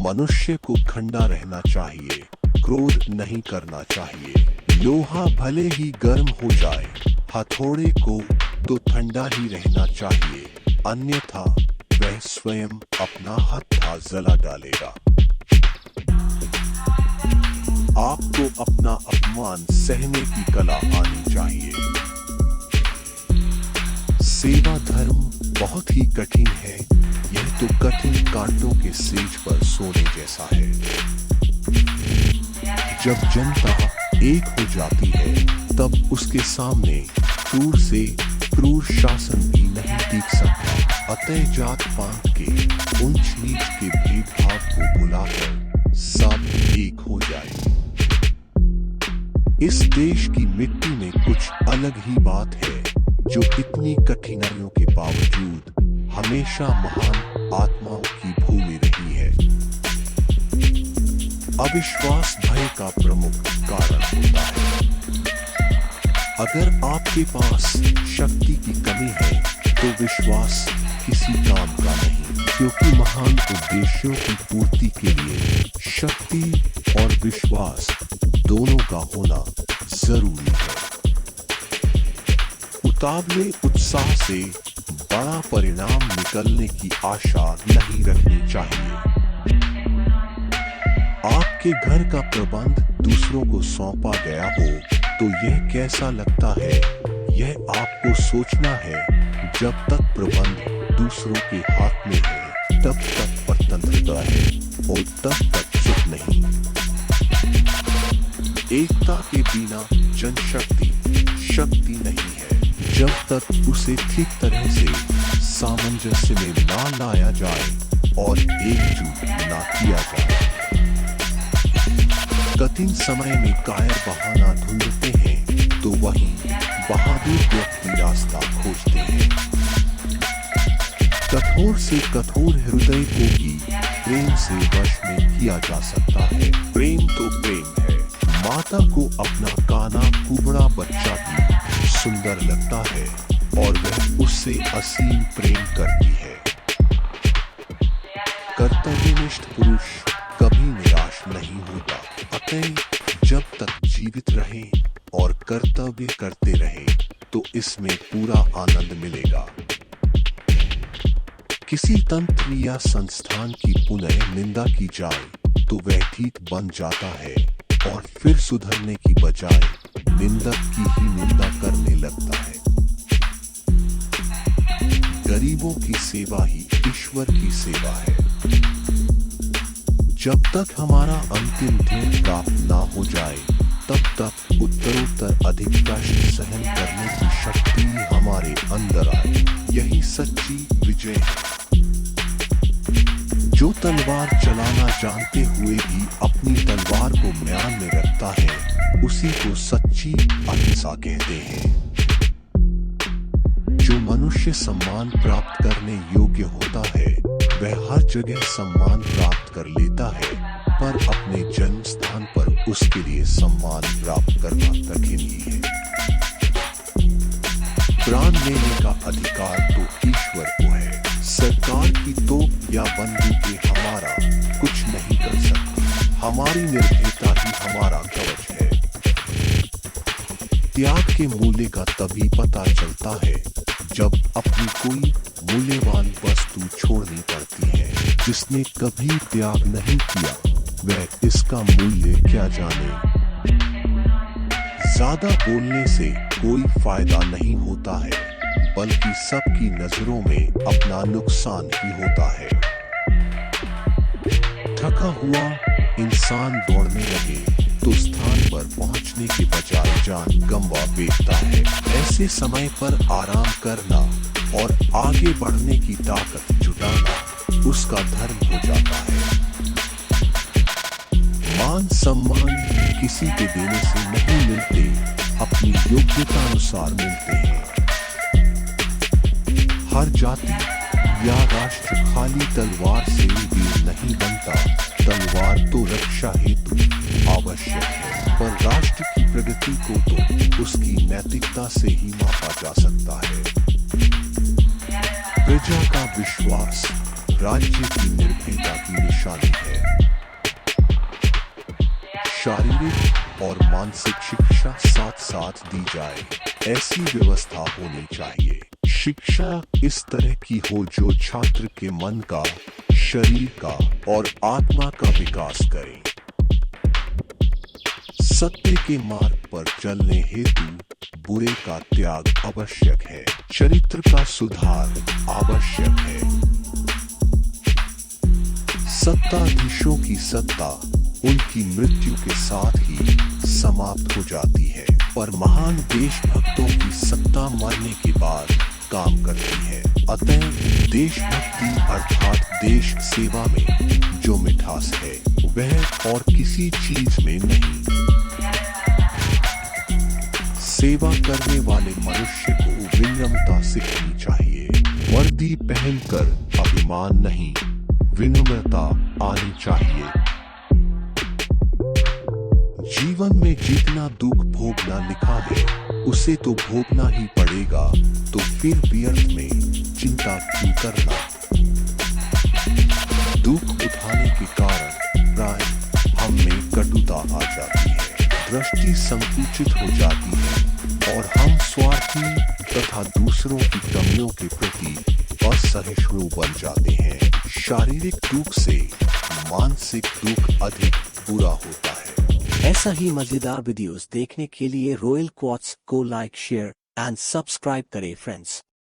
मनुष्य को ठंडा रहना चाहिए, क्रोध नहीं करना चाहिए। लोहा भले ही गर्म हो जाए, हथौड़े को तो ठंडा ही रहना चाहिए, अन्यथा वह स्वयं अपना हत्था जला डालेगा। आपको अपना अपमान सहने की कला आनी चाहिए। सेवा धर्म बहुत ही कठिन है, यह तो कठिन कांटों के सेज पर सोने जैसा है। जब जनता एक हो जाती है, तब उसके सामने क्रूर से क्रूर शासन भी नहीं टिक सकता। अतः जात पात के ऊंच नीच के भेदभाव को भुलाकर सब एक हो जाए। इस देश की मिट्टी में कुछ अलग ही बात है, जो इतनी कठिनाइयों के बावजूद हमेशा महान आत्माओं की भूमि रही है। अविश्वास भय का प्रमुख कारण होता है। अगर आपके पास शक्ति की कमी है, तो विश्वास किसी काम का नहीं, क्योंकि महान उद्देश्यों की पूर्ति के लिए शक्ति और विश्वास दोनों का होना जरूरी है। उतावले उत्साह से बड़ा परिणाम निकलने की आशा नहीं रखनी चाहिए। आपके घर का प्रबंध दूसरों को सौंपा गया हो तो यह कैसा लगता है, यह आपको सोचना है। जब तक प्रबंध दूसरों के हाथ में है, तब तक स्वतंत्रता है और तब तक सुख नहीं। एकता के बिना जनशक्ति शक्ति नहीं है। जब तक उसे ठीक तरह से सामंजस्य में ना लाया जाए और एकजुट ना किया जाए। कठिन समय में कायर बहाना ढूंढते हैं, तो वहीं बहादुर व्यक्ति रास्ता खोजते हैं। कठोर से कठोर हृदय को भी प्रेम से वश में किया जा सकता है। प्रेम तो प्रेम है। माता को अपना काना कुबड़ा बच्चा भी सुंदर लगता है और वह उससे असीम प्रेम करती है। कर्तव्यनिष्ठ पुरुष कभी निराश नहीं होता। अतः जब तक जीवित रहे और कर्तव्य करते रहे, तो इसमें पूरा आनंद मिलेगा। किसी तंत्र या संस्थान की पुनः निंदा की जाए तो वह ठीक बन जाता है और फिर सुधरने की बजाय निंदक की ही निंदा करने लगता है। गरीबों की सेवा ही ईश्वर की सेवा है। जब तक हमारा अंतिम ध्येय प्राप्त ना हो जाए, तब तक उत्तरोत्तर अधिक कष्ट सहन करने की शक्ति हमारे अंदर आए। यही सच्ची विजय है। जो तलवार चलाना जानते हुए भी अपनी तलवार को म्यान में रखता है, उसी को सच्ची अहिंसा कहते हैं। जो मनुष्य सम्मान प्राप्त करने योग्य होता है, वह हर जगह सम्मान प्राप्त कर लेता है, पर अपने जन्म स्थान पर उसके लिए सम्मान प्राप्त करना कठिन ही है। प्राण लेने का अधिकार तो ईश्वर को है। सरकार की तोप या बंदूकें हमारा कुछ नहीं कर सकती। हमारी निर्भीकता ही हमारा कवच है। त्याग के मूल्य का तभी पता चलता है जब अपनी कोई मूल्यवान वस्तु छोड़नी पड़ती है। जिसने कभी त्याग नहीं किया, वह इसका मूल्य क्या जाने। ज्यादा बोलने से कोई फायदा नहीं होता है, बल्कि सबकी नजरों में अपना नुकसान ही होता है। थका हुआ इंसान दौड़ने लगे तो स्थान पर पहुंचने के बजाय जान गंवा बैठता है। ऐसे समय पर आराम करना और आगे बढ़ने की ताकत जुटाना उसका धर्म हो जाता है। मान सम्मान किसी के देने से नहीं मिलते, अपनी योग्यता अनुसार मिलते हैं। हर जाति या राष्ट्र खाली तलवार से वीर नहीं बनता। तलवार तो रक्षा हेतु आवश्यक है, पर राष्ट्र की प्रगति को तो उसकी नैतिकता से ही मापा जा सकता है। प्रजा का विश्वास राज्य की निर्भीकता की निशानी है। शारीरिक और मानसिक शिक्षा साथ साथ दी जाए, ऐसी व्यवस्था होनी चाहिए। शिक्षा इस तरह की हो जो छात्र के मन का, शरीर का और आत्मा का विकास करे। सत्य के मार्ग पर चलने हेतु बुरे का त्याग आवश्यक है, चरित्र का सुधार आवश्यक है। सत्ताधीशों की सत्ता उनकी मृत्यु के साथ ही समाप्त हो जाती है, पर महान देशभक्तों की सत्ता मरने के बाद काम करती है। अतः देशभक्ति अर्थात देश सेवा में जो मिठास है वह और किसी चीज में नहीं। सेवा करने वाले मनुष्य को विनम्रता सीखनी चाहिए। वर्दी पहनकर अभिमान नहीं, विनम्रता आनी चाहिए। जीवन में जितना दुख भोगना लिखा है उसे तो भोगना ही पड़ेगा, तो फिर व्यर्थ में चिंता क्यों करना। दुख उठाने के कारण प्राय हम में कटुता आ जाती है, दृष्टि संकुचित हो जाती है और हम स्वार्थी तथा दूसरों की कमियों के प्रति असहिष्णु बन जाते हैं। शारीरिक दुख से मानसिक दुख अधिक बुरा होता है। ऐसा ही मजेदार वीडियोस देखने के लिए रॉयल क्वार्ट्ज को लाइक, शेयर एंड सब्सक्राइब करें फ्रेंड्स।